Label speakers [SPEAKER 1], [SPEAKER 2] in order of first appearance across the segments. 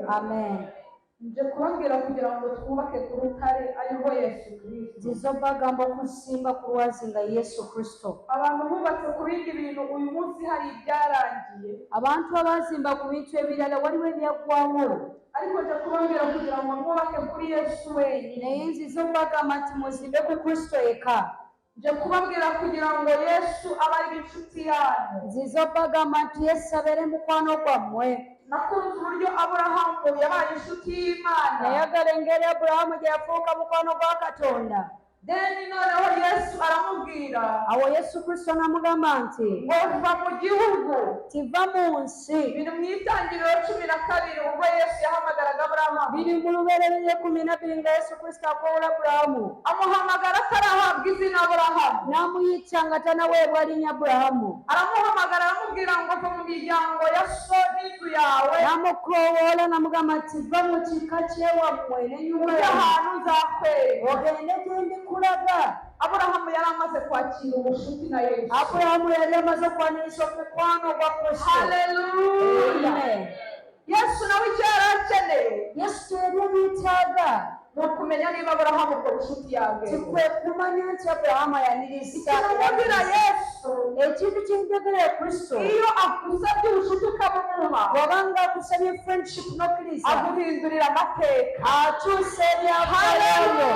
[SPEAKER 1] Amen.
[SPEAKER 2] nje kubabwira kugira ngo twubake ku rutare ariho Yesu Kristo.
[SPEAKER 1] Zizobagambo kusimba kuwazinga Yesu Kristo.
[SPEAKER 2] Abantu bubatse ku bindi bintu uyu munsi hari ibyarangiye.
[SPEAKER 1] Abantu abazimba ku bintu ebirala waliwo ebyagwawo.
[SPEAKER 2] Ariko nje kubabwira kugira ngo mwubake kuri Yesu wenyine.
[SPEAKER 1] Naye nzizobagamba nti muzimbe ku Kristo eka.
[SPEAKER 2] Nje kubabwira kugira ngo Yesu abe ari inshuti yanyu.
[SPEAKER 1] Nzizobagamba nti Yesu abere mukwano gwammwe.
[SPEAKER 2] Nakunze uburyo Aburahamu yabaye inshuti y'Imana.
[SPEAKER 1] Nayagala engeri Aburahamu gye yafuuka mukwano gwa Katonda.
[SPEAKER 2] Deni noneho Yesu aramubwira.
[SPEAKER 1] Awo Yesu Kristo namugamba nti
[SPEAKER 2] ngo va mu gihugu.
[SPEAKER 1] Tiva mu nsi.
[SPEAKER 2] Biri mu Itangiriro 12 ubwo Yesu yahamagaraga Aburahamu.
[SPEAKER 1] Biri mu Lubereberye 12 nga Yesu Kristo akowola Aburahamu.
[SPEAKER 2] Amuhamagara atarahabwa izina Aburahamu.
[SPEAKER 1] Namuyita nga tanaweebwa linnya Aburahamu.
[SPEAKER 2] Aramuhamagara aramubwira ngo va mu miryango ya so n'inzu yawe.
[SPEAKER 1] Namukoowoola namugamba nti va mu kika kyewammwe n'ennyumba
[SPEAKER 2] y'ahantu nzakwereka.
[SPEAKER 1] ogende gye ndikulaga.
[SPEAKER 2] Aburahamu yari amaze kwakira ubucuti na Yesu.
[SPEAKER 1] Aburahamu yali amaze kwaniriza omukwano gwa Kristo.
[SPEAKER 2] Haleluya. Yesu nawe icyo yari akeneye.
[SPEAKER 1] Yesu yali abyetaaga
[SPEAKER 2] ni ukumenya niba Aburahamu ubwo bucuti yabwe.
[SPEAKER 1] kikwe kumanya nti Aburahamu ayaniriza.
[SPEAKER 2] Ikinamubwira Yesu.
[SPEAKER 1] Ekintu ky'enjagala Kristo.
[SPEAKER 2] Iyo agusabye ubucuti ukabumuha.
[SPEAKER 1] Wabanga akusabye friendship n'okkiriza.
[SPEAKER 2] aguhindurira amateka.
[SPEAKER 1] Akyusa ebyafaayo.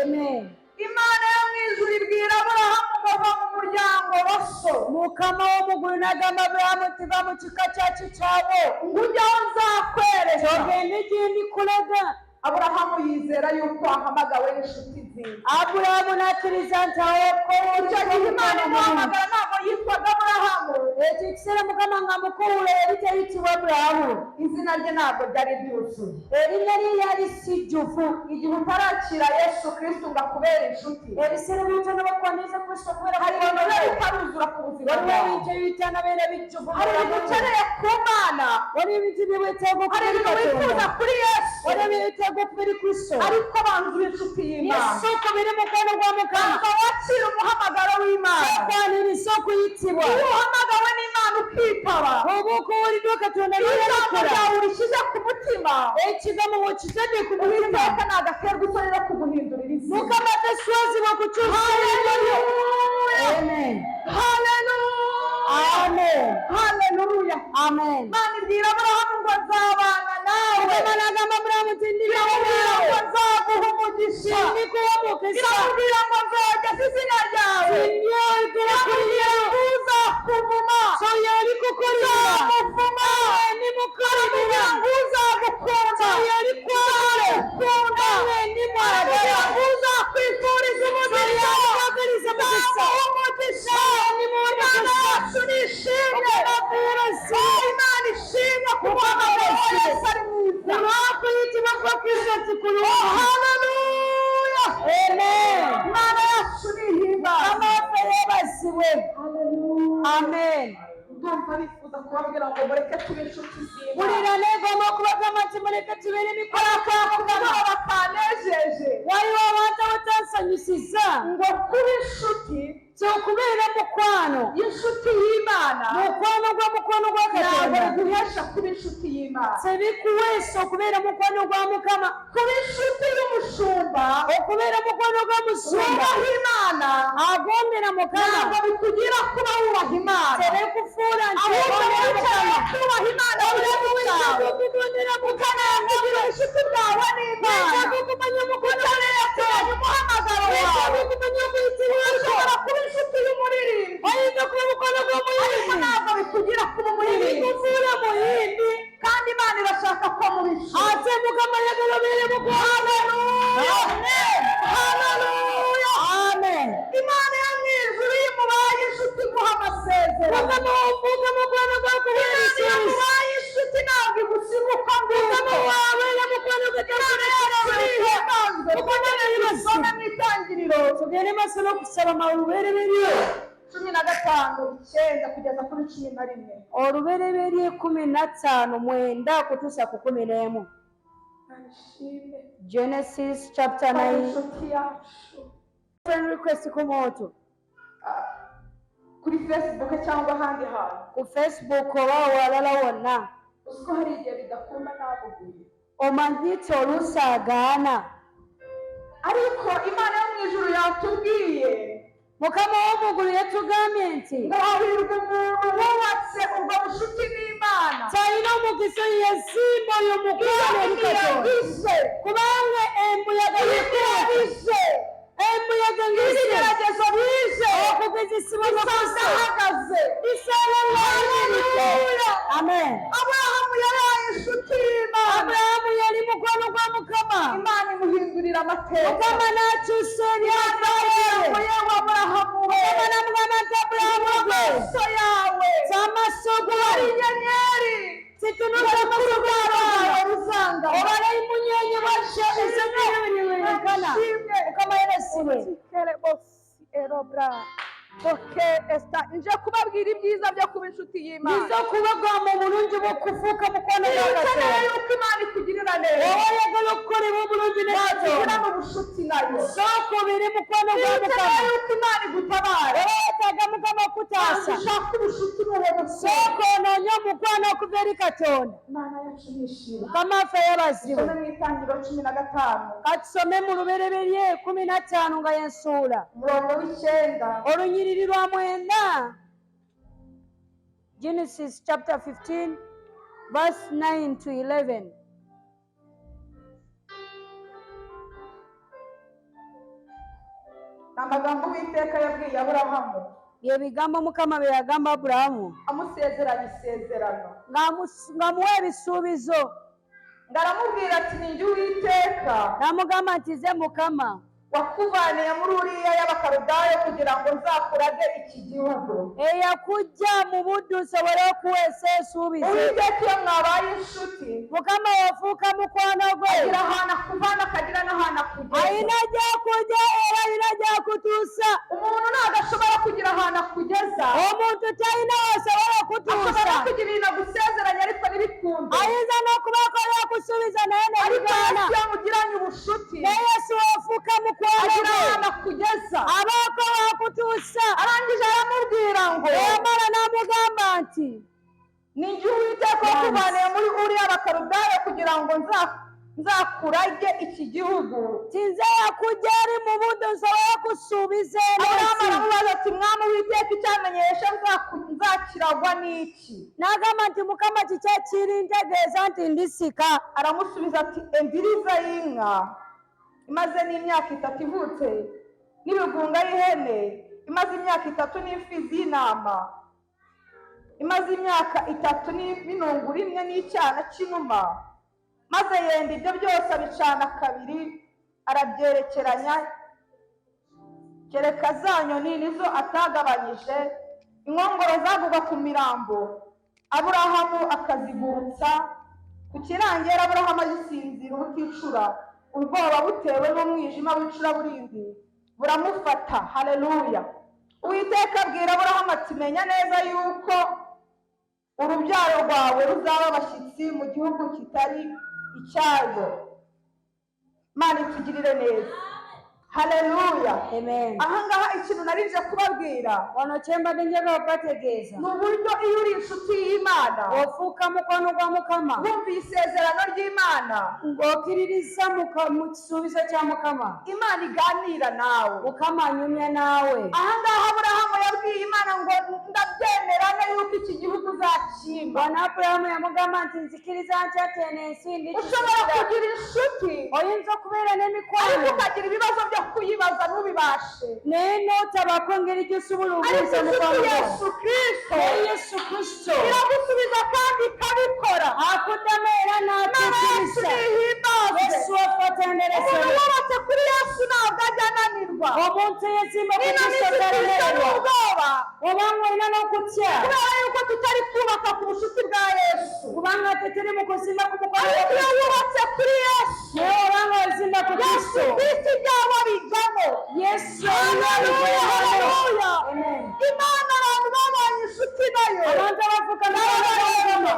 [SPEAKER 1] Amen.
[SPEAKER 2] Imana yo mu ijuru ibwira Aburahamu ngo va mu muryango wa so.
[SPEAKER 1] Mukama w'omugulu n'agamba Aburahamu nti va mu kika kya kitaawo.
[SPEAKER 2] Ngujyaho nzakwereka.
[SPEAKER 1] Ogende gye ndikulaga.
[SPEAKER 2] Aburahamu yizera yuko ahamagawe n'inshuti ze.
[SPEAKER 1] Aburahamu n'akkiriza nti awokoowoola.
[SPEAKER 2] Icyo gihe Imana imuhamagara ntabwo yitwaga Aburahamu.
[SPEAKER 1] Ekyo ekiseera Mukama nga mukuwula yali tayitibwa Aburahamu.
[SPEAKER 2] Izina rye ntabwo ryari ryuzuye.
[SPEAKER 1] Erinnya lye lyali sijjufu.
[SPEAKER 2] Igihe utarakira Yesu Kristo ngo akubere inshuti.
[SPEAKER 1] Ebiseera by'otono bakwaniriza Kristo kubera
[SPEAKER 2] hari ibintu biba bitaruzura ku buzima
[SPEAKER 1] waliwo
[SPEAKER 2] bwawe.
[SPEAKER 1] ebintu ebitanabeera bijjuvu.
[SPEAKER 2] Hari ibintu ukeneye ku Mana.
[SPEAKER 1] Waliwo ebintu bye weetaaga
[SPEAKER 2] Hari ibintu wifuza kuri Yesu.
[SPEAKER 1] waliwo bye weetaaga okubiri Kristo.
[SPEAKER 2] Ariko banza inshuti y'Imana.
[SPEAKER 1] Yesu okubiri mukwano gwa Mukama.
[SPEAKER 2] Banza wakira umuhamagaro w'Imana.
[SPEAKER 1] Okwaniriza okuyitibwa.
[SPEAKER 2] Iyo uhamagawe n'Imana ukitaba.
[SPEAKER 1] Oba okuwuliddwa Katonda
[SPEAKER 2] ijambo ryawe urishyize ku mutima.
[SPEAKER 1] ekigambo bw'okitadde ku mutima.
[SPEAKER 2] Uwiteka nagaterwa isoni no kuguhindurira izina.
[SPEAKER 1] Mukama taswazibwa kukyusa erinnya lyo. Amen.
[SPEAKER 2] Haleluya.
[SPEAKER 1] Amen.
[SPEAKER 2] Haleluya.
[SPEAKER 1] Amen.
[SPEAKER 2] Imana ibwira Aburahamu ngo nzabana nawe.
[SPEAKER 1] Mukama n'agamba Aburahamu nti
[SPEAKER 2] Iramubwira ngo nzaguha umugisha.
[SPEAKER 1] ndikuwa mukisa.
[SPEAKER 2] Iramubwira ngo nzogeza izina ryawe.
[SPEAKER 1] Sindyogera kuri
[SPEAKER 2] Iramubwira
[SPEAKER 1] yo.
[SPEAKER 2] ngo uzakuvuma.
[SPEAKER 1] So yali kukolera.
[SPEAKER 2] Nzamuvuma.
[SPEAKER 1] Ni mukolera.
[SPEAKER 2] Iramubwira ngo uzagukunda.
[SPEAKER 1] So yali kwagala.
[SPEAKER 2] Nzamukunda.
[SPEAKER 1] Ni mwagala.
[SPEAKER 2] Iramubwira ngo uzakwifuriza umugisha.
[SPEAKER 1] Kwagaliza mukisa.
[SPEAKER 2] Nzamuha umugisha.
[SPEAKER 1] Ni mwagala.
[SPEAKER 2] Imana yacu nishimye. Imana ishimye ku muhamagaro wa Yesu ari mwiza.
[SPEAKER 1] Kulwakuyitibwa kwa Kristo kikulwa.
[SPEAKER 2] Haleluya.
[SPEAKER 1] Amen.
[SPEAKER 2] Imana yacu nihimbaza.
[SPEAKER 1] Amaafa yeebazibwe. Amen.
[SPEAKER 2] Ndumva bifuza kubabwira ngo mureke tube inshuti z'Imana.
[SPEAKER 1] Bulira neegomba okubagamba nti muleke tubeere emikono
[SPEAKER 2] Akakugaba bakanejeje.
[SPEAKER 1] waliwo abantu abatansanyusiza
[SPEAKER 2] Ngo kuba inshuti
[SPEAKER 1] okubeera mukwano.
[SPEAKER 2] y'inshuti y'Imana
[SPEAKER 1] Mukwano gwa mukwano gwa
[SPEAKER 2] ntabwo
[SPEAKER 1] Katonda
[SPEAKER 2] biguhesha kuba inshuti y'Imana.
[SPEAKER 1] tebikuweesa okubeera mukwano gwa Mukama.
[SPEAKER 2] Kuba inshuti y'umushumba
[SPEAKER 1] Okubeera mukwano gwa musumba
[SPEAKER 2] wubaha Imana
[SPEAKER 1] agondera Mukama
[SPEAKER 2] ntabwo bikugira kuba wubaha Imana.
[SPEAKER 1] tebikufuula nti
[SPEAKER 2] Ahubwo
[SPEAKER 1] ogondera
[SPEAKER 2] wicaye
[SPEAKER 1] Mukama.
[SPEAKER 2] kubaha Imana
[SPEAKER 1] Wetaaga okugondera Mukama.
[SPEAKER 2] kugira inshuti bwawe n'Imana.
[SPEAKER 1] Wetaaga okumanya mukwano
[SPEAKER 2] Ukeneye umuhamagaro
[SPEAKER 1] wetaaga
[SPEAKER 2] wawe.
[SPEAKER 1] okumanya obuyitibwa
[SPEAKER 2] Ushobora kuba inshuti y'umuririmbyi
[SPEAKER 1] oyinza okuba mukwano
[SPEAKER 2] ariko
[SPEAKER 1] gw'omuyimbi
[SPEAKER 2] ntabwo bikugira kuba umuririmbyi.
[SPEAKER 1] tebikufuula muyimbi
[SPEAKER 2] Kandi Imana irashaka ko muba inshuti.
[SPEAKER 1] ate Mukama ayagala obeere mukwano.
[SPEAKER 2] Amen. Haleluya.
[SPEAKER 1] Amen.
[SPEAKER 2] Imana yo mu ijuru iyo mubaye inshuti iguha amasezerano.
[SPEAKER 1] Mukama w'ombuuka mukwano gwa
[SPEAKER 2] Imana iyo
[SPEAKER 1] kubeerisiza.
[SPEAKER 2] mubaye inshuti ntabwo igusiga uko
[SPEAKER 1] Mukama
[SPEAKER 2] nguko.
[SPEAKER 1] wabeera mukwano
[SPEAKER 2] Some mu Itangiriro
[SPEAKER 1] tugende masomo okusaba olubereberye
[SPEAKER 2] 15:9 kugeza kuri 11.
[SPEAKER 1] olubereberye 15:9 kutuusa ku 11.
[SPEAKER 2] Nishime.
[SPEAKER 1] Genesis chapter 9.
[SPEAKER 2] Inshuti yacu.
[SPEAKER 1] Friend request ku muntu
[SPEAKER 2] Kuri Facebook cyangwa ahandi hantu.
[SPEAKER 1] ku Facebook oba walala wonna
[SPEAKER 2] uziko hari igihe bidakunda nabuguye,
[SPEAKER 1] omanyitse oluusi agaana,
[SPEAKER 2] ariko Imana yo mu ijuru yatubwiye
[SPEAKER 1] mukama w'omugulu yatugambye nti
[SPEAKER 2] ngo hahirwa umuntu wubatse ubwo bucuti n'Imana
[SPEAKER 1] talina omukisa yazimba oyo mukwano eri Katonda, kubanga embuyaga
[SPEAKER 2] yabize
[SPEAKER 1] embuyaga ngise
[SPEAKER 2] ibigeragezo bize
[SPEAKER 1] okugezesebwa
[SPEAKER 2] ahagaze
[SPEAKER 1] Haleluya. Amen.
[SPEAKER 2] Aburahamu yaraye inshuti y'Imana,
[SPEAKER 1] Aburahamu yali mukwano gwa Mukama,
[SPEAKER 2] Imana imuhindurira amateka.
[SPEAKER 1] Mukama n'akyusa emyaka ye.
[SPEAKER 2] Yewe Aburahamu,
[SPEAKER 1] Mukama n'amugamba nti Aburahamu gwe,
[SPEAKER 2] amaso yawe
[SPEAKER 1] z'amaaso go
[SPEAKER 2] ari inyenyeri
[SPEAKER 1] zitunuza amaaso gawe,
[SPEAKER 2] ruzanga
[SPEAKER 1] obala emunyenye bwatyo ezennyini werekana. Mukama yeresibwe.
[SPEAKER 2] nje kubabwira ibyiza byo kuba inshuti y'Imana.
[SPEAKER 1] Nizo kubagwa mu bulungi bw'okufuuka mukwano gwa Katonda.
[SPEAKER 2] Yuko Imana ikugirira neza,
[SPEAKER 1] Wowe oyagala okukolebwa obulungi ne Katonda,
[SPEAKER 2] wakugirana ubushuti nayo.
[SPEAKER 1] sooka obeere mukwano gwa Mukama.
[SPEAKER 2] Yuko Imana igutabara,
[SPEAKER 1] Wowe weetaaga Mukama okutaasa,
[SPEAKER 2] ushaka ubushuti n'uwo musore.
[SPEAKER 1] sooka onoonye omukwano okuva eri Katonda.
[SPEAKER 2] Imana yacu nishimye.
[SPEAKER 1] Mukama waffe yebazibwe.
[SPEAKER 2] Mu Itangiriro 15
[SPEAKER 1] Katusome mu lubereberye 15 nga yensuula
[SPEAKER 2] umurongo w'9.
[SPEAKER 1] olunyiriri lwa 9. Genesis chapter 15 verse 9 to 11.
[SPEAKER 2] Amagambo Uwiteka yabwiye Aburahamu
[SPEAKER 1] Bye bigambo Mukama bye yagamba Aburahamu
[SPEAKER 2] amusezeranya isezerano,
[SPEAKER 1] ng'amuwa ebisuubizo,
[SPEAKER 2] ngaramubwira ati ni njye Uwiteka
[SPEAKER 1] n'amugamba nti nze Mukama
[SPEAKER 2] wakuvaniye muri Uriya y'Abakaludayo kugira ngo nzakurage iki gihugu.
[SPEAKER 1] eyakujja mu buddu nsobole okuweesa esuubizo.
[SPEAKER 2] Uwiteka iyo mwabaye inshuti,
[SPEAKER 1] Mukama yafuuka mukwano gwe,
[SPEAKER 2] agira ahantu akuvana akagira n'ahantu akugeza.
[SPEAKER 1] alina gy'akujja era alina gy'akutuusa.
[SPEAKER 2] Umuntu ntabwo ashobora kugira ahantu akugeza,
[SPEAKER 1] Omuntu talina wasobola
[SPEAKER 2] ashobora
[SPEAKER 1] okutuusa,
[SPEAKER 2] kugira ibintu agusezeranya ariko ntibikunde.
[SPEAKER 1] ayinza n'okubaako byakusuubiza naye ne
[SPEAKER 2] Ariko
[SPEAKER 1] bigaana.
[SPEAKER 2] Yesu iyo mugiranye ubushuti,
[SPEAKER 1] Ne Yesu wafuuka mukwano
[SPEAKER 2] agira
[SPEAKER 1] gwe,
[SPEAKER 2] ahantu akugeza.
[SPEAKER 1] abaako wakutuusa.
[SPEAKER 2] Arangije aramubwira ngo
[SPEAKER 1] Eyamala n'amugamba nti
[SPEAKER 2] ni njye Uwiteka wakuvaniye muri Uriya y'Abakaludayo kugira ngo nzakurage iki gihugu.
[SPEAKER 1] tinze yakujja eri mu buddu nsobole kusuubiza
[SPEAKER 2] Aburahamu
[SPEAKER 1] ensi.
[SPEAKER 2] aramubaza ati mwami Uwiteka icyamenyesha nzakiragwa n'iki?
[SPEAKER 1] N'agamba nti Mukama kiki ekiri ntegeeza nti ndisika.
[SPEAKER 2] Aramusubiza ati endiriza y'inka imaze n'imyaka 3 ivutse, n'ibigunga y'ihene imaze imyaka 3, n'imfizi y'intama imaze imyaka 3, n'inunguru imwe n'icyana cy'inuma. Maze yenda ibyo byose abicana kabiri, arabyerekeranya, kereka za nyoni nizo atagabanyije. Inkongoro zagwaga ku mirambo, Aburahamu akazigurutsa ku kirangera. Aburahamu agisinzira ubuticura, ubwoba butewe n'umwijima w'icuraburindi buramufata. Haleluya. Uwiteka abwira Aburahamu ati menya neza yuko urubyaro rwawe ruzaba abashyitsi mu gihugu kitari icyayo. Imana itugirire neza. Haleluya.
[SPEAKER 1] Amen.
[SPEAKER 2] Ahangaha ikintu narije kubabwira,
[SPEAKER 1] Wano kyembadde njagala okubategeeza,
[SPEAKER 2] ni uburyo iyo uri inshuti y'Imana,
[SPEAKER 1] ofuuka mukwano gwa Mukama,
[SPEAKER 2] wumva isezerano ry'Imana,
[SPEAKER 1] ng'okiririza mu kisuubizo kya Mukama,
[SPEAKER 2] Imana iganira nawe.
[SPEAKER 1] Mukama anyumya naawe.
[SPEAKER 2] Ahangaha Aburahamu yabwiye Imana ngo ndabyemera yuko iki gihugu uzakimba.
[SPEAKER 1] Bwana Aburahamu yamugamba nti nzikiriza ntya eno ensi
[SPEAKER 2] Ushobora
[SPEAKER 1] ndikikira.
[SPEAKER 2] kugira inshuti
[SPEAKER 1] Oyinza okubeera
[SPEAKER 2] ariko
[SPEAKER 1] n'emikwano
[SPEAKER 2] ukagira ibibazo byo kuyibaza ntubibashe.
[SPEAKER 1] naye n'otabaako ngeri gy'osobola
[SPEAKER 2] Ariko
[SPEAKER 1] okubuuza mukwano
[SPEAKER 2] inshuti
[SPEAKER 1] gwo.
[SPEAKER 2] Yesu Kristo
[SPEAKER 1] Naye Yesu Kristo
[SPEAKER 2] iragusubiza kandi ikabikora.
[SPEAKER 1] akuddamu era
[SPEAKER 2] Imana yacu
[SPEAKER 1] n'atuukiriza.
[SPEAKER 2] nihimbaze.
[SPEAKER 1] Yesu waffe
[SPEAKER 2] Umuntu
[SPEAKER 1] atenderesebwe.
[SPEAKER 2] wubatse kuri Yesu ntabwo ajya ananirwa.
[SPEAKER 1] Omuntu eyezimba ku
[SPEAKER 2] Nino
[SPEAKER 1] Kristo
[SPEAKER 2] n'isi Kristo
[SPEAKER 1] talemererwa.
[SPEAKER 2] n'ubwoba,
[SPEAKER 1] Obanga olina n'okutya,
[SPEAKER 2] kubera yuko tutari kubaka ku bushuti bwa Yesu.
[SPEAKER 1] kubanga tetuli mu kuzimba ku mukwano gwa
[SPEAKER 2] Ariko iyo
[SPEAKER 1] Kristo.
[SPEAKER 2] wubatse kuri Yesu,
[SPEAKER 1] Naye obanga ozimba ku
[SPEAKER 2] Yesu
[SPEAKER 1] Kristo,
[SPEAKER 2] Kristo ibyawe bijyamo.
[SPEAKER 1] Yesu
[SPEAKER 2] Haleluya, haleluya.
[SPEAKER 1] Amen.
[SPEAKER 2] Imana abantu babaye inshuti nayo,
[SPEAKER 1] Abantu abafuuka n'abagamba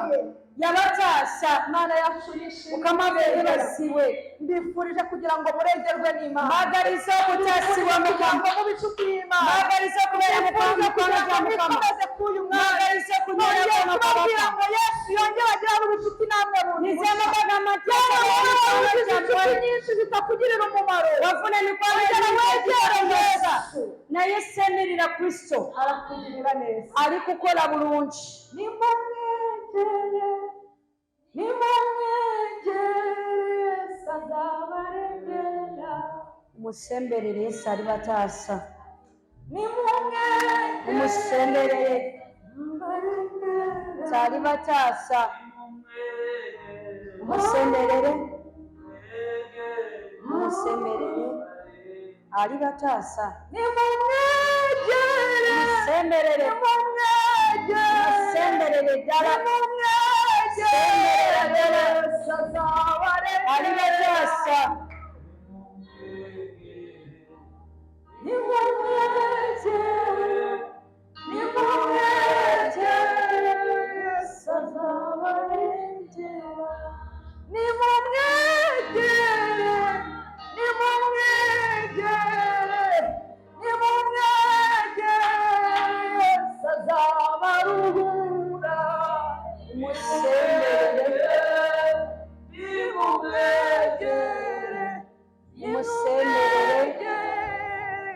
[SPEAKER 1] yabataasa.
[SPEAKER 2] Imana yacu yishimye.
[SPEAKER 1] Mukama beebazibwe.
[SPEAKER 2] Mbifurije kugira ngo murengerwe n'Imana,
[SPEAKER 1] Mbagaliza okutaasibwa
[SPEAKER 2] kugira ngo
[SPEAKER 1] Mukama.
[SPEAKER 2] mube inshuti y'Imana.
[SPEAKER 1] Mbagaliza okubeera mukwano gwa Mukama.
[SPEAKER 2] Mukomeze k'uyu mwanya.
[SPEAKER 1] Mbagaliza kunywera
[SPEAKER 2] Nongeye
[SPEAKER 1] mukwano gwa
[SPEAKER 2] kubabwira
[SPEAKER 1] Mukama.
[SPEAKER 2] ngo Yesu yongere agirane ubucuti namwe bundi
[SPEAKER 1] nizamabaga amateka
[SPEAKER 2] inshuti nyinshi zitakugirira umumaro
[SPEAKER 1] wafuna mikwano
[SPEAKER 2] wegere neza
[SPEAKER 1] naye semerera Kristo
[SPEAKER 2] arakugirira neza
[SPEAKER 1] ari kukola bulungi
[SPEAKER 2] nimumwegere sazabarengera
[SPEAKER 1] musemberere Yesu ari bataasa
[SPEAKER 2] nimumwegere
[SPEAKER 1] tali bataasa musemberere ali bataasa musemberere ddala ali bataasa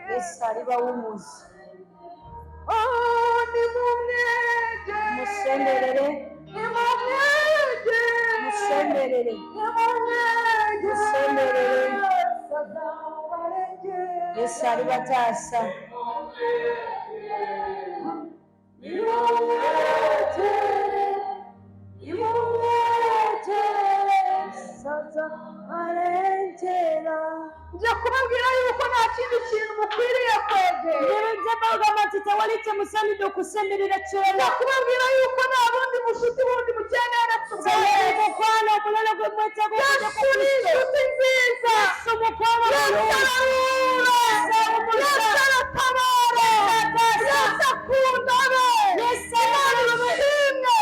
[SPEAKER 1] Yesu ali bawumuzi musemberere Yesu ali bataasa
[SPEAKER 2] nje kubabwira yuko nta kindi kintu mukwiriye kwegera
[SPEAKER 1] tewali kyemusaanidde okusemberera kyona
[SPEAKER 2] kubabwira yuko nta bundi mushuti bundi mukenera
[SPEAKER 1] mukwano omulala gwe mwetaaga
[SPEAKER 2] Yesu ni inshuti nziza
[SPEAKER 1] Yesu mukwano
[SPEAKER 2] Yesu aratabara Yesu akunda be
[SPEAKER 1] Yesu
[SPEAKER 2] arishimye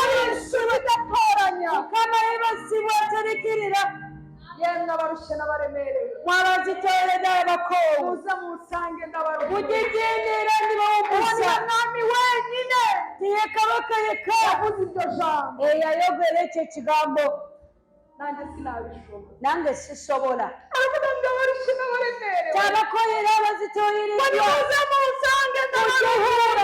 [SPEAKER 2] ari inshuti idatoranya
[SPEAKER 1] Mukama yeebazibwa atarikirira
[SPEAKER 2] yemwe abarushye n'abaremerewe
[SPEAKER 1] mwabazitooledde abakoowu
[SPEAKER 2] muze munsange ndabaruhura
[SPEAKER 1] mugigendera ndibawumusa
[SPEAKER 2] mwami wenyine
[SPEAKER 1] tiye kabaka yekka
[SPEAKER 2] yavuze iryo jambo
[SPEAKER 1] eyayogera ekyo ekigambo
[SPEAKER 2] nanjye sinabishobora
[SPEAKER 1] nange sisobola
[SPEAKER 2] aravuga ngo abarushye n'abaremerewe
[SPEAKER 1] tabakolera abazitooleredde
[SPEAKER 2] muze munsange ndabaruhura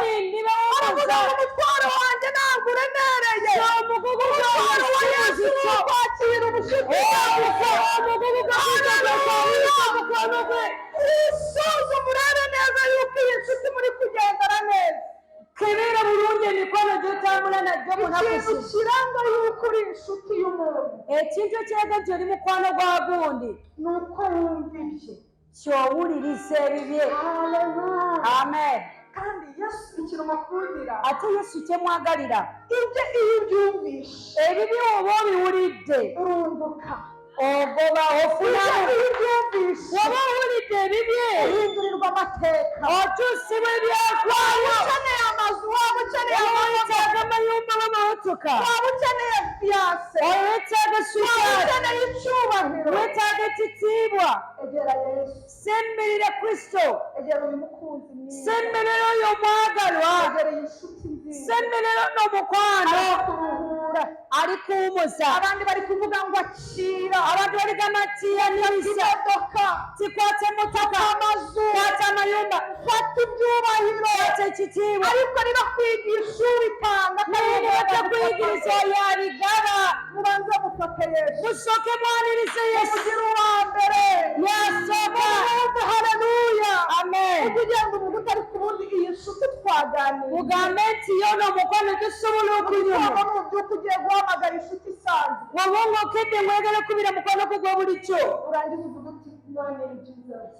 [SPEAKER 2] aravuga ngo umutwaro wanjye ntabwo uremereye
[SPEAKER 1] omugugu
[SPEAKER 2] umutwaro wa Yesu ni ukwakira ubushuti usuzuma urebe neza yuko iyi nshuti muri kugendana neza
[SPEAKER 1] kebera bulungi emikono gy'otambula najjo
[SPEAKER 2] ikintu
[SPEAKER 1] munakusi
[SPEAKER 2] kiranga yuko uri inshuti y'umuntu
[SPEAKER 1] ekintu ekiraga nti oli mukwano gwa gundi
[SPEAKER 2] ni uko wumva ibye
[SPEAKER 1] kyowuliriza ebibye amen
[SPEAKER 2] kandi Yesu ikintu mukundira
[SPEAKER 1] ate Yesu kyemwagalira
[SPEAKER 2] ibye iyo ubyumvishe
[SPEAKER 1] ebibi oba obiwulidde
[SPEAKER 2] urunduka
[SPEAKER 1] ogoba ofunamu
[SPEAKER 2] iyo ubyumvishe
[SPEAKER 1] woba owulidde ebibye
[SPEAKER 2] uhindurirwa amateka
[SPEAKER 1] okyusibwa ebyafaayo
[SPEAKER 2] ukeneye amazu waba ukeneye
[SPEAKER 1] wetaaga amayumba b'amamotoka
[SPEAKER 2] waba ukeneye fiyanse
[SPEAKER 1] wetaaga
[SPEAKER 2] waba
[SPEAKER 1] sukaari
[SPEAKER 2] ukeneye icyubahiro
[SPEAKER 1] wetaaga ekitiibwa
[SPEAKER 2] egera Yesu
[SPEAKER 1] semberera Kristo
[SPEAKER 2] egera uyu mukunzi mwiza
[SPEAKER 1] semberera oyo omwagalwa
[SPEAKER 2] egera iyi nshuti nziza
[SPEAKER 1] semberera n'omukwano
[SPEAKER 2] arakuruhura
[SPEAKER 1] ali kuwumuza
[SPEAKER 2] abandi bari kuvuga ngo akira
[SPEAKER 1] abantu baligamba tiyanisa
[SPEAKER 2] imodoka
[SPEAKER 1] tikwata emotoka
[SPEAKER 2] amazu
[SPEAKER 1] kwata amayumba
[SPEAKER 2] fata ibyubahiro
[SPEAKER 1] kwata ekitiibwa
[SPEAKER 2] ariko niba kwigisha ubitanga
[SPEAKER 1] naye ne batakuyigiriza yabigaba
[SPEAKER 2] mubanze mufate Yesu
[SPEAKER 1] musooke mwanirize Yesu
[SPEAKER 2] mugire uwa mbere
[SPEAKER 1] yasooka
[SPEAKER 2] muhumbe haleluya
[SPEAKER 1] amen
[SPEAKER 2] ugenda umuntu utari ku bundi iyi nshuti twaganiriye
[SPEAKER 1] mugambe nti yo n'omukwano tosobola okunyuma
[SPEAKER 2] twaba mu by'uko ugiye guhamagara inshuti isanzwe
[SPEAKER 1] woba ng'okedde mwegala kubira mukwano gwo gwa bulijjo
[SPEAKER 2] urangiza uvuga uti none Jesus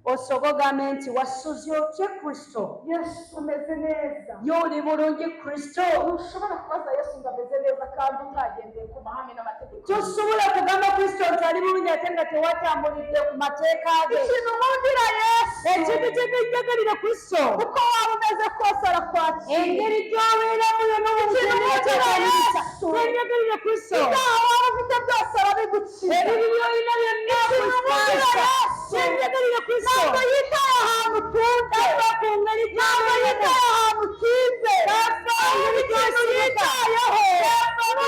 [SPEAKER 1] osobola ogambe nti wasuze otya Kristo
[SPEAKER 2] Yesu umeze neza
[SPEAKER 1] y'oli bulungi Kristo
[SPEAKER 2] ntushobora kubaza Yesu ngo ameze neza kandi utagendeye ku mahame n'amategeko
[SPEAKER 1] tosobola kugamba Kristo nti ali bulungi ate nga tewatambulidde ku mateeka ge
[SPEAKER 2] ikintu nkundira Yesu
[SPEAKER 1] ekintu kye nnjagalira Kristo
[SPEAKER 2] uko waba umeze kose arakwakira
[SPEAKER 1] engeri gy'obeeramu yonna mumukendeekyakwaniriza tennjagalira Kristo
[SPEAKER 2] ibyaha waba ufite byose arabigukira
[SPEAKER 1] ebibi by'olina byonna kusiasa tennjagalira Kristo
[SPEAKER 2] ntabwo yitaye ahantu utunze
[SPEAKER 1] ku ngeri
[SPEAKER 2] ntabwo yitaye ahantu utinze
[SPEAKER 1] Ntabwo
[SPEAKER 2] ikintu yitayeho ni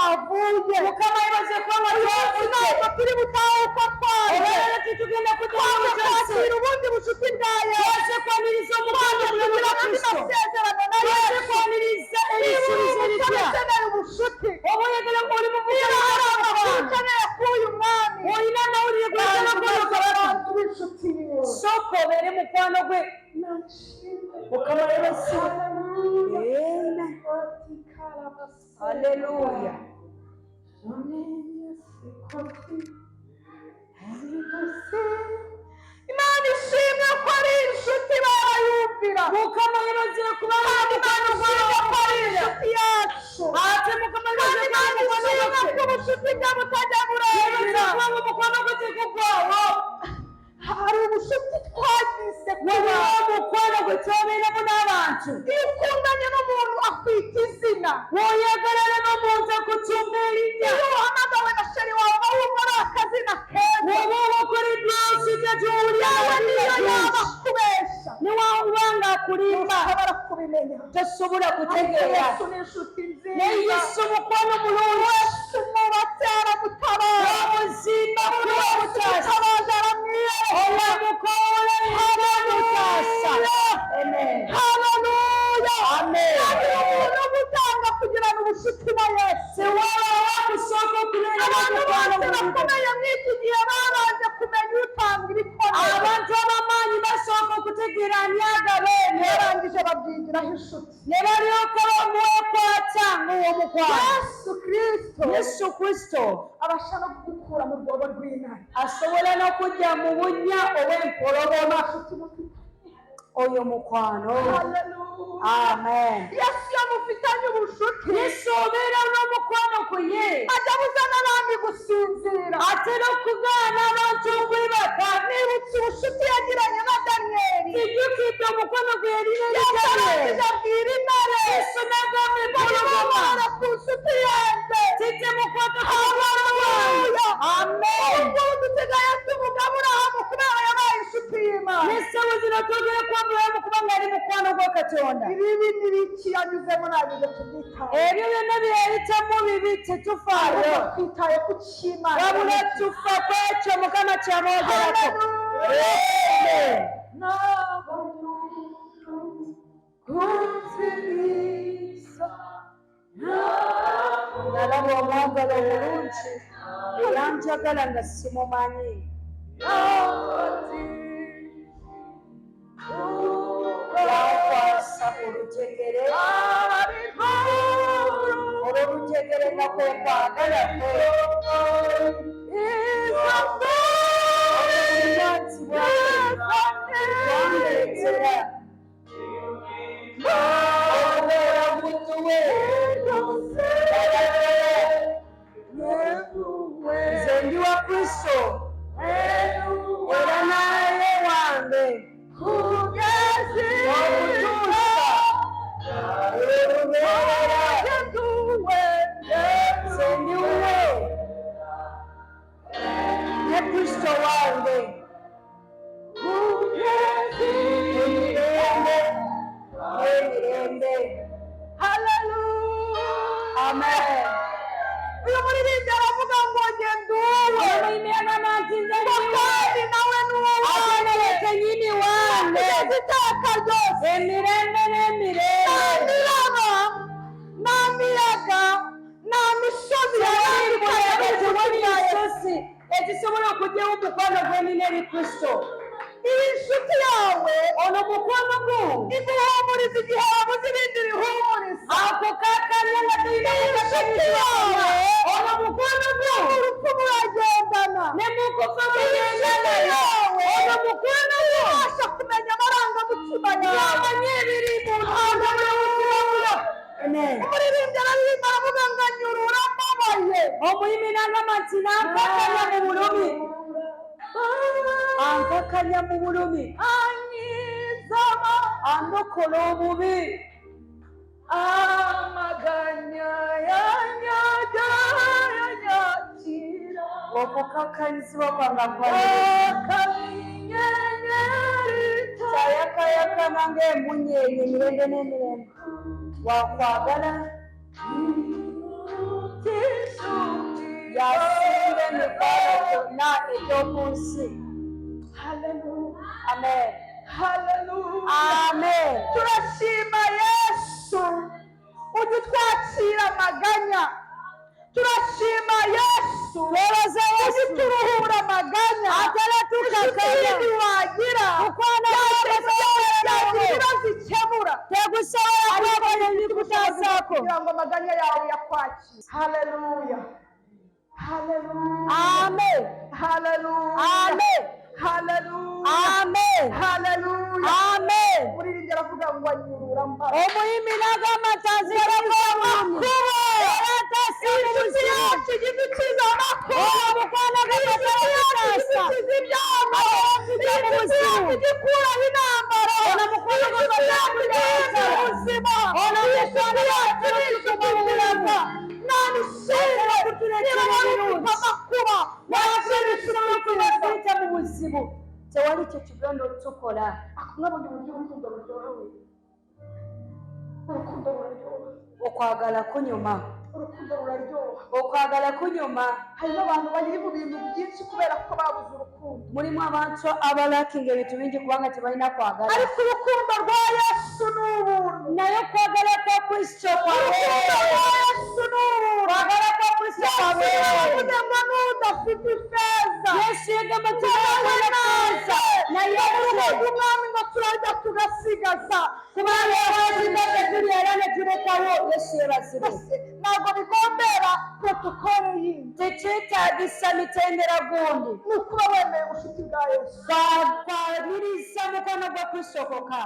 [SPEAKER 2] twavuye
[SPEAKER 1] mukama yibaze ko
[SPEAKER 2] ntabwo turi butahe uko twaje
[SPEAKER 1] rero tugenda kujya mu cyose
[SPEAKER 2] kwakira ubundi bucuti bwa Yesu
[SPEAKER 1] twese kwaniriza umugambi muri Kristo
[SPEAKER 2] amasezerano na
[SPEAKER 1] twese
[SPEAKER 2] Yesu
[SPEAKER 1] kwaniriza ibisubizo bishya
[SPEAKER 2] ukeneye ubucuti
[SPEAKER 1] wowe yegera ngo uri mu
[SPEAKER 2] niba hari
[SPEAKER 1] muvugano
[SPEAKER 2] amakuru ukeneye k'uyu mwami
[SPEAKER 1] wowe inama uriye kujya
[SPEAKER 2] abantu b'inshuti yiwe
[SPEAKER 1] soko bere mukwano gwe mukama yibaze haleluya
[SPEAKER 2] Imana ishimwe ko ari inshuti barayumvira
[SPEAKER 1] mukama yibaze kuba
[SPEAKER 2] Imana ishimwe ko ari inshuti yacu
[SPEAKER 1] ate mukama yibaze
[SPEAKER 2] Imana ishimwe ko ubucuti bwabo butajya burangira
[SPEAKER 1] kuba mu mukwano gwe kugwawo
[SPEAKER 2] hari ubucuti twagize
[SPEAKER 1] wowe mukwano gwe twoberamo n'abantu
[SPEAKER 2] iyo ukundanye n'umuntu akwita izina
[SPEAKER 1] woyegerere n'umuntu akutumbera inya
[SPEAKER 2] iyo uhamagawe na sheri wawe uba wumva ari akazina keza
[SPEAKER 1] wowe ukora ibyose ujya
[SPEAKER 2] yawe niyo yaba
[SPEAKER 1] yaba
[SPEAKER 2] kubesha
[SPEAKER 1] niwanga kurimba
[SPEAKER 2] ushobora kubimenya
[SPEAKER 1] udashobora gutegera
[SPEAKER 2] Yesu ni inshuti nziza
[SPEAKER 1] ne Yesu mukwano mulungi
[SPEAKER 2] Yesu mwubatse aragutabara
[SPEAKER 1] wamuzimba kuba mutasa
[SPEAKER 2] araje aramwiyereka
[SPEAKER 1] owa mukole mutasa amen
[SPEAKER 2] haleluya
[SPEAKER 1] amen
[SPEAKER 2] umuntu gutanga kugirana ubucuti na Yesu
[SPEAKER 1] waba wakusoko kurera
[SPEAKER 2] abantu
[SPEAKER 1] mukwano
[SPEAKER 2] bose bakomeye mw'iki gihe babanje kumenya utanga ibikomeye
[SPEAKER 1] abantu b'amaanyi basooka okutegeera anyaga beene
[SPEAKER 2] barangije babyigiraho inshuti
[SPEAKER 1] ne balyoka bamwekwata ng'owomukwano Yesu Kristo
[SPEAKER 2] abasha no kugukura mu rwobo rw'intare
[SPEAKER 1] asobola n'okujja mu bunnya obw'empologoma oyo mukwano amen
[SPEAKER 2] Yesu yamufitanye ubucuti
[SPEAKER 1] Yesu obeera n'omukwano ku ye
[SPEAKER 2] ajya abuza n'abandi gusinzira
[SPEAKER 1] atera okugaana abantu okwebaka
[SPEAKER 2] nibutse ubucuti yagiranye na Daniyeli
[SPEAKER 1] tijjukidde omukwano gwe yalina
[SPEAKER 2] yarangije abwira intare
[SPEAKER 1] Yesu n'agamba empologoma
[SPEAKER 2] bamara ku nshuti yanjye
[SPEAKER 1] tijje mukwata
[SPEAKER 2] haleluya
[SPEAKER 1] amen
[SPEAKER 2] ubwo dusigaye tuvuga Aburahamu kubera yabaye inshuti y'Imana
[SPEAKER 1] n'essaawa zino twogere ku Aburahamu kubanga yali mukwano gwa Katonda
[SPEAKER 2] ibibi n'ibiki yanyuzemo ntabwo tubyitaho
[SPEAKER 1] ebyo byonna bye yayitamu bibi tetufaayo
[SPEAKER 2] twitaye ku cy'Imana
[SPEAKER 1] wabula tufa ku ekyo Mukama ky'amwogerako nalaba omwagala omulungi eyanjagala nga simumanyi yankwasa olujegere olw'olujegere nga kwe kwagala kwe obulimansi bwandeetera okubeera mutuwe nze ndi wa Kristo era naye wange okutuusa olubeerera nze ndiwe ne Kristo wange emirembe n'emirembe amen
[SPEAKER 2] uyu muririmbyi aravuga ngo njye nduwe
[SPEAKER 1] omuyimiyagamba nti nze
[SPEAKER 2] kandi nawe nuwe
[SPEAKER 1] ateneleke nyini wange
[SPEAKER 2] iteka ryose
[SPEAKER 1] emirembe n'emirembe
[SPEAKER 2] ntiraba nta miyaga nta misozi
[SPEAKER 1] ensozi ezisobola okugyawo omukwano gw'ennina eri Kristo
[SPEAKER 2] iyi nshuti yawe
[SPEAKER 1] ono mukwano gwo
[SPEAKER 2] iguhumuriza igihe wabuze ibindi bihumuriza
[SPEAKER 1] ako kakanya nga tulina
[SPEAKER 2] inshuti yawe
[SPEAKER 1] ono mukwano gwo
[SPEAKER 2] urupfu muragendana
[SPEAKER 1] ne mukufa mugendanayo ono mukwano gwo
[SPEAKER 2] ubasha kumenya amarangamutima yawe
[SPEAKER 1] yamanye ebiri mu ntonda bw'omutima gwo
[SPEAKER 2] umuririmbyi araririmba aravuga ngo anyurura mbabaye
[SPEAKER 1] omuyimi n'agamba nti nankakanya mu bulumi ankakanya mu bulumi
[SPEAKER 2] anyizama
[SPEAKER 1] andokola obubi
[SPEAKER 2] amaganya yanyaga yanyakira
[SPEAKER 1] okukakanyizibwa kwanga
[SPEAKER 2] akanyenyeri
[SPEAKER 1] kyayakayakana ng'emunyenye emirembe n'emirembe wakwagala yasimba emitwalo gyonna egy'okunsi. Amen. Amen.
[SPEAKER 2] Turashima Yesu udutwakira amaganya. Turashima Yesu
[SPEAKER 1] Twebaza Yesu
[SPEAKER 2] uduturuhura amaganya.
[SPEAKER 1] atera tukakanya
[SPEAKER 2] Inshuti wagira
[SPEAKER 1] kukwona
[SPEAKER 2] yagira ibibazo ikemura
[SPEAKER 1] tegusobola kwebona ebikutasaako.
[SPEAKER 2] kugira ngo amaganya yawe yakwakire. Haleluya.
[SPEAKER 1] Amen. Amen. Amen. Amen.
[SPEAKER 2] Umuririmbyi aravuga ngo anyurura amaso.
[SPEAKER 1] Omuyimbi n'agamba tanzira amakubo eratasimu buzima
[SPEAKER 2] Tugize amakubo.
[SPEAKER 1] omukwano g'amatasa
[SPEAKER 2] Tugize
[SPEAKER 1] buzibu
[SPEAKER 2] tugikuraho intambara.
[SPEAKER 1] ono mukwano gw'amatasa
[SPEAKER 2] ubuzima.
[SPEAKER 1] ono mukwano gw'amatasa mu bulamu
[SPEAKER 2] Nani shira
[SPEAKER 1] kutuleetera ebirungi
[SPEAKER 2] amakuba.
[SPEAKER 1] wakirisimukuleeta mu buzibu tewali kyo kigenda otukola.
[SPEAKER 2] Akunabonye uburyo urukundo ruryoha. Urukundo ruraryoha.
[SPEAKER 1] okwagala kunyuma
[SPEAKER 2] Urukundo ruraryoha.
[SPEAKER 1] okwagala kunyuma.
[SPEAKER 2] Harimo abantu bari mu bintu byinshi kubera ko babuze urukundo.
[SPEAKER 1] Mulimu abantu abalakinga ebintu bingi kubanga tebalina kwagala,
[SPEAKER 2] Ariko urukundo rwa Yesu ni ubuntu.
[SPEAKER 1] naye okwagala kwa Kristo
[SPEAKER 2] Urukundo rwa Yesu ni ubuntu.
[SPEAKER 1] kwagala kwa Kristo
[SPEAKER 2] Yavuze ngo n'udafite ifeza
[SPEAKER 1] Yesu yagamba tunaza naye
[SPEAKER 2] umwami ngo turajya tugasigaza.
[SPEAKER 1] kubanga abazindake tulyala ne tulekawo. Yesu yebazibwe
[SPEAKER 2] Ntabwo bigombera protokole yindi.
[SPEAKER 1] tekyetaagisa mitendera gundi,
[SPEAKER 2] Ni ukuba wemeye ubucuti bwa Yesu.
[SPEAKER 1] kwamiriza mukono gwa Kristo kokka.